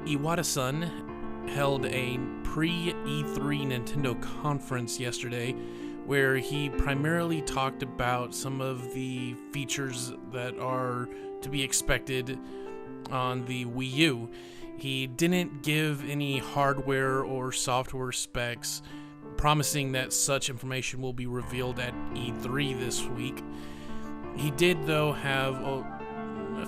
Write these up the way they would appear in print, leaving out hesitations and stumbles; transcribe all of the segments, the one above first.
Iwata-san held a PreE3 Nintendo conference yesterday where he primarily talked about some of the features that are to be expected on the Wii U. He didn't give any hardware or software specs, promising that such information will be revealed at E3 this week. He did, though, have a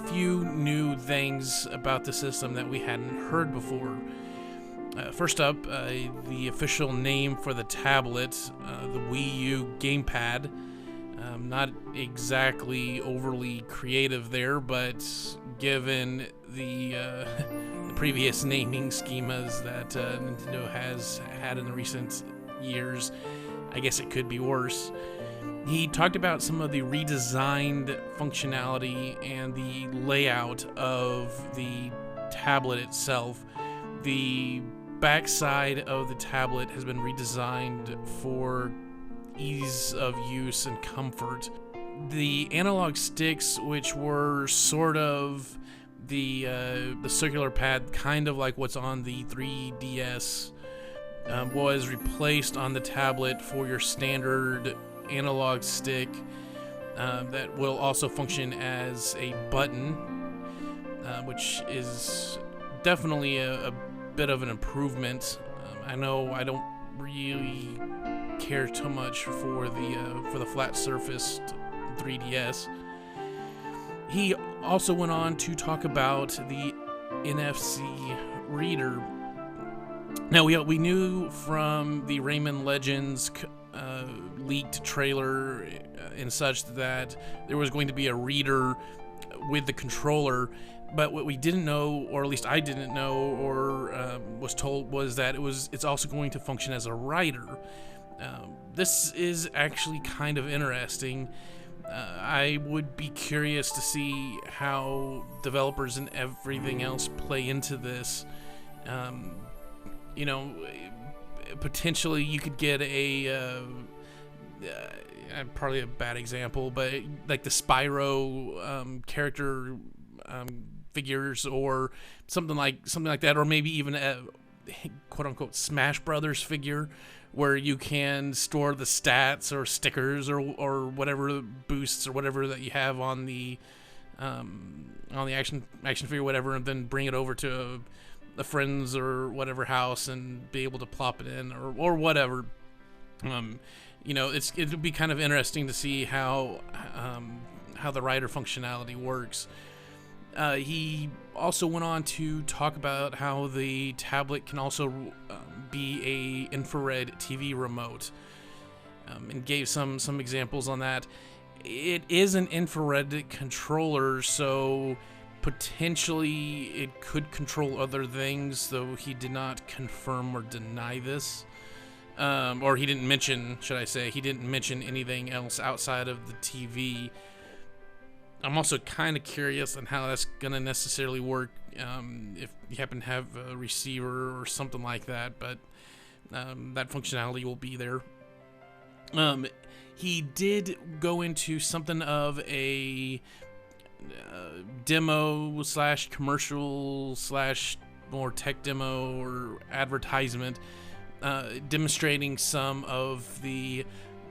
few new things about the system that we hadn't heard before. First up, the official name for the tablet, the Wii U gamepad. Not exactly overly creative there, but given the previous naming schemas that Nintendo has had in the recent years, I guess it could be worse. He talked about some of the redesigned functionality and the layout of the tablet itself. The backside of the tablet has been redesigned for ease of use and comfort. The analog sticks, which were sort of the circular pad, kind of like what's on the 3DS, was replaced on the tablet for your standard analog stick that will also function as a button, which is definitely a bit of an improvement. I know I don't really care too much for the flat surfaced 3DS. He also went on to talk about the NFC reader. Now we knew from the Rayman Legends leaked trailer and such that there was going to be a reader with the controller, but what we didn't know, or at least I didn't know, or was told, was that it's also going to function as a writer. This is actually kind of interesting. I would be curious to see how developers and everything else play into this. Potentially you could get probably a bad example, but like the Spyro character figures, or something like that, or maybe even a quote unquote Smash Brothers figure, where you can store the stats or stickers or whatever boosts or whatever that you have on the action figure, whatever, and then bring it over to a friend's or whatever house and be able to plop it in or whatever. It'll be kind of interesting to see how the writer functionality works. He also went on to talk about how the tablet can also be a infrared TV remote, and gave some examples on that. It is an infrared controller, so potentially it could control other things, though he did not confirm or deny this. Or he didn't mention, he didn't mention anything else outside of the TV. I'm also kind of curious on how that's going to necessarily work if you happen to have a receiver or something like that, but that functionality will be there. He did go into something of a demo / commercial / more tech demo or advertisement, demonstrating some of the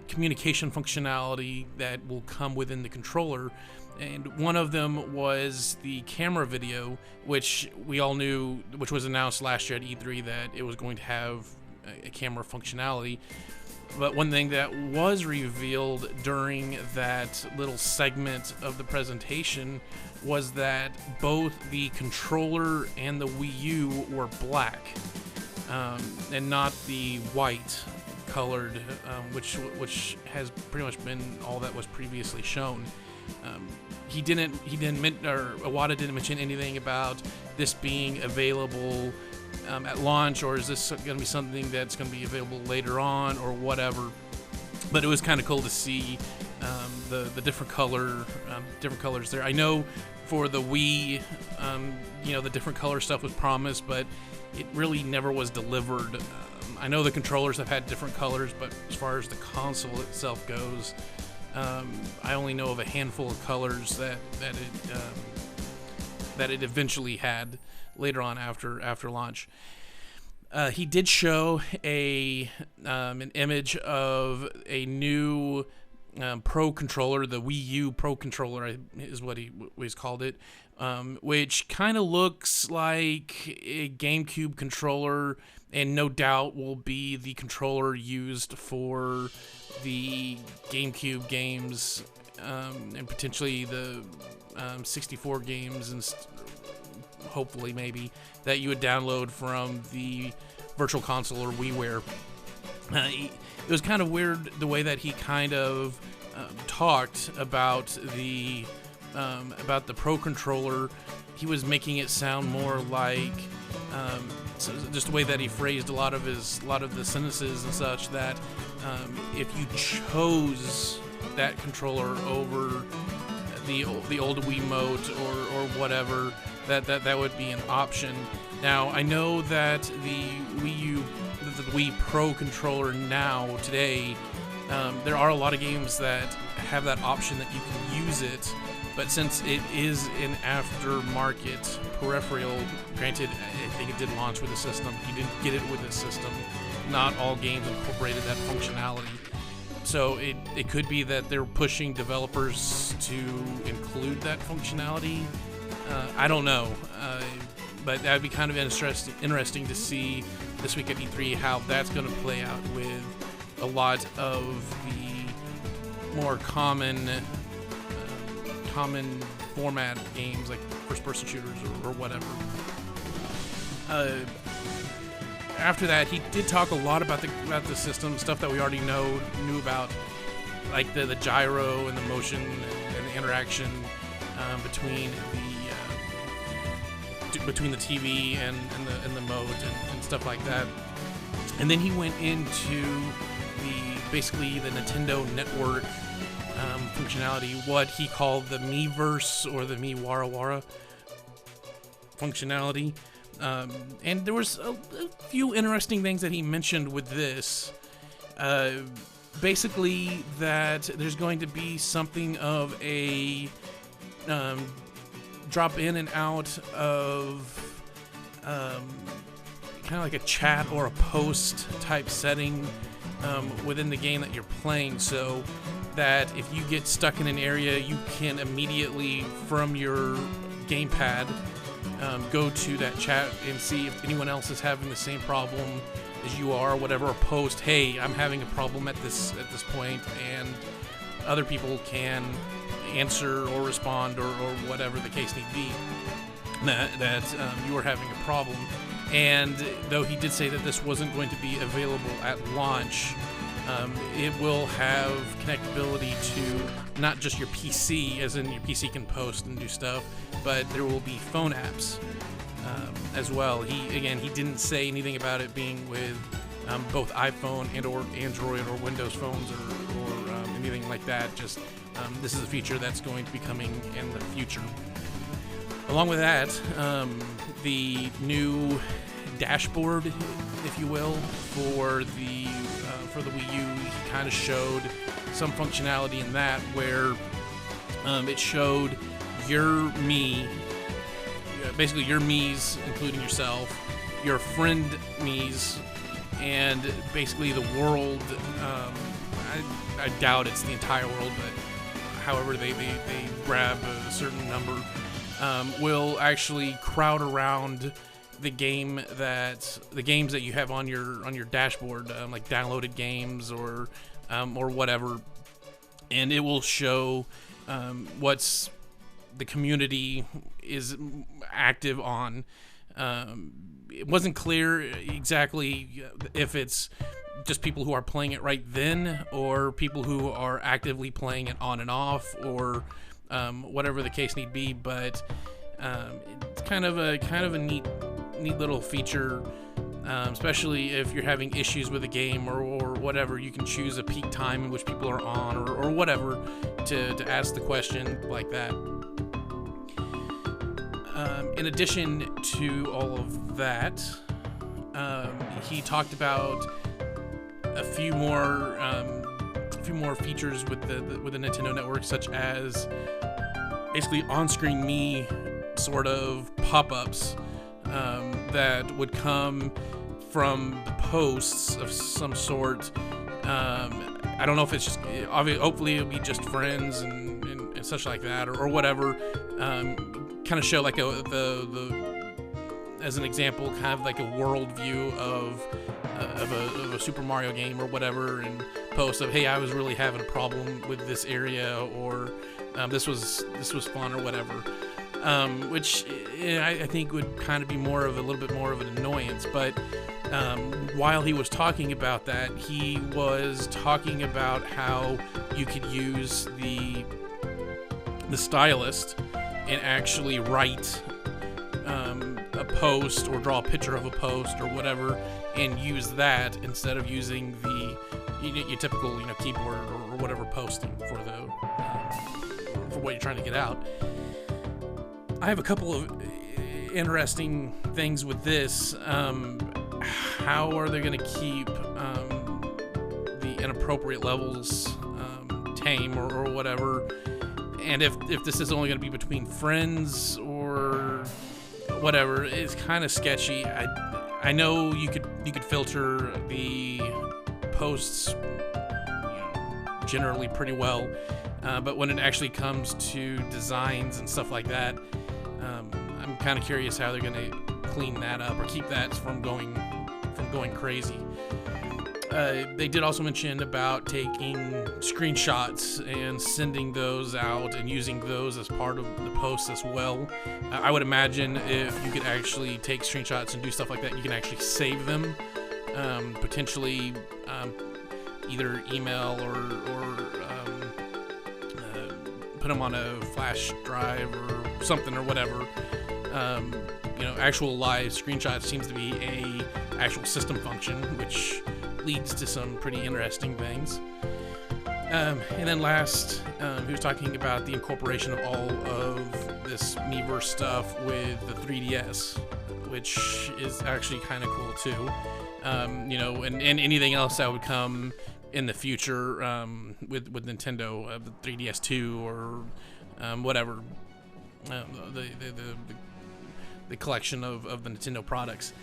communication functionality that will come within the controller. And one of them was the camera video, which we all knew, which was announced last year at E3, that it was going to have a camera functionality. But one thing that was revealed during that little segment of the presentation was that both the controller and the Wii U were black, and not the white colored, which has pretty much been all that was previously shown. Iwata didn't mention anything about this being available at launch, or is this going to be something that's going to be available later on, or whatever. But it was kind of cool to see the different colors there. I know for the Wii, the different color stuff was promised, but it really never was delivered. I know the controllers have had different colors, but as far as the console itself goes, I only know of a handful of colors that that it eventually had later on after launch. He did show an image of a new Pro controller, the Wii U Pro controller is what he's called it, which kind of looks like a GameCube controller, and no doubt will be the controller used for the GameCube games, and potentially the 64 games, and hopefully maybe that you would download from the Virtual Console or WiiWare. It was kind of weird the way that he kind of talked about the Pro controller. He was making it sound more like so just the way that he phrased a lot of the sentences and such, that if you chose that controller over the old Wiimote or whatever, that would be an option. Now, I know that the Wii Pro controller now, today, there are a lot of games that have that option that you can use it, but since it is an aftermarket peripheral, granted, I think it did launch with the system, you didn't get it with the system, not all games incorporated that functionality. So it could be that they're pushing developers to include that functionality. I don't know, but that would be kind of interesting to see this week at E3 how that's going to play out with a lot of the more common format games like first-person shooters or whatever. After that, he did talk a lot about the system, stuff that we already knew about, like the gyro and the motion and the interaction between the TV and the mode and stuff like that. And then he went into basically the Nintendo Network functionality, what he called the Miiverse or the Miiwarawara functionality. And there was a few interesting things that he mentioned with this. Basically, that there's going to be something of a drop in and out of kind of like a chat or a post type setting within the game that you're playing, so that if you get stuck in an area, you can immediately from your gamepad go to that chat and see if anyone else is having the same problem as you are, whatever, or post, hey, I'm having a problem at this point, and other people can answer or respond or whatever the case may be, that you are having a problem. And though he did say that this wasn't going to be available at launch, it will have connectability to not just your PC, as in your PC can post and do stuff, but there will be phone apps as well. He didn't say anything about it being with both iPhone and or Android or Windows phones or anything like that. Just this is a feature that's going to be coming in the future. Along with that, the new dashboard, if you will, for the Wii U, he kind of showed some functionality in that where it showed your Mii, basically your Miis, including yourself, your friend Miis, and basically the world. I doubt it's the entire world, but however they grab a certain number, will actually crowd around the games that you have on your dashboard, like downloaded games or whatever, and it will show what's the community is active on. It wasn't clear exactly if it's just people who are playing it right then, or people who are actively playing it on and off, or whatever the case need be. But it's kind of a neat little feature, especially if you're having issues with a game or whatever. You can choose a peak time in which people are on or whatever to ask the question like that. In addition to all of that, he talked about a few more features with the Nintendo Network, such as basically on-screen Mii sort of pop-ups that would come from the posts of some sort. I don't know if it's just, hopefully it'll be just friends and such like that, or whatever. Kind of show like as an example, kind of like a world view of a Super Mario game or whatever, and post of, hey, I was really having a problem with this area, or this was fun, or whatever. Which I think would kind of be a little bit more of an annoyance. But while he was talking about that, he was talking about how you could use the stylist and actually write a post or draw a picture of a post or whatever, and use that instead of using your typical keyboard or whatever posting for what you're trying to get out. I have a couple of interesting things with this. How are they going to keep the inappropriate levels tame or whatever? And if this is only going to be between friends or whatever, it's kind of sketchy. I know you could filter the posts generally pretty well, but when it actually comes to designs and stuff like that, I'm kind of curious how they're going to clean that up or keep that from going crazy. They did also mention about taking screenshots and sending those out and using those as part of the post as well. I would imagine if you could actually take screenshots and do stuff like that, you can actually save them, potentially either email or put them on a flash drive or something or whatever. Actual live screenshots seems to be a actual system function, which leads to some pretty interesting things. And then last, he was talking about the incorporation of all of this Miiverse stuff with the 3DS, which is actually kind of cool too. And anything else that would come in the future with Nintendo, the 3DS 2 or whatever, the collection of the Nintendo products.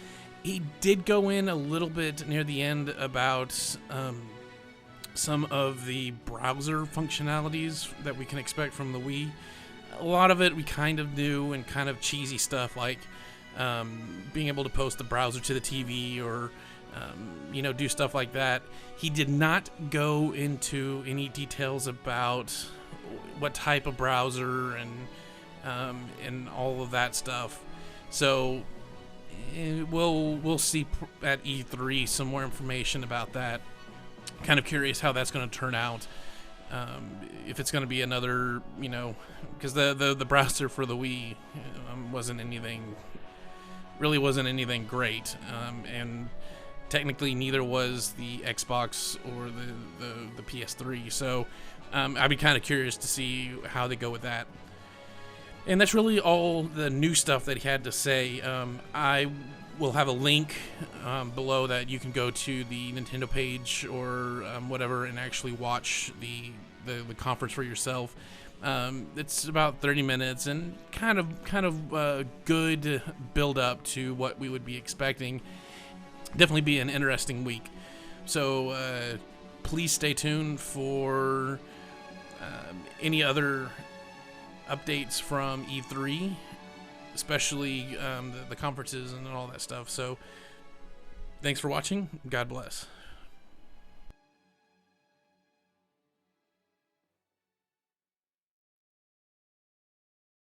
He did go in a little bit near the end about some of the browser functionalities that we can expect from the Wii. A lot of it we kind of knew, and kind of cheesy stuff like being able to post the browser to the TV or do stuff like that. He did not go into any details about what type of browser and all of that stuff. So we'll see at E3 some more information about that. Kind of curious how that's going to turn out. If it's going to be another, because the browser for the Wii wasn't anything great, and technically neither was the Xbox or the PS3. So I'd be kind of curious to see how they go with that. And that's really all the new stuff that he had to say. I will have a link below that you can go to the Nintendo page or whatever and actually watch the conference for yourself. It's about 30 minutes and kind of a good build up to what we would be expecting. Definitely be an interesting week. So please stay tuned for any other updates from E3, especially the conferences and all that stuff. So thanks for watching. God bless.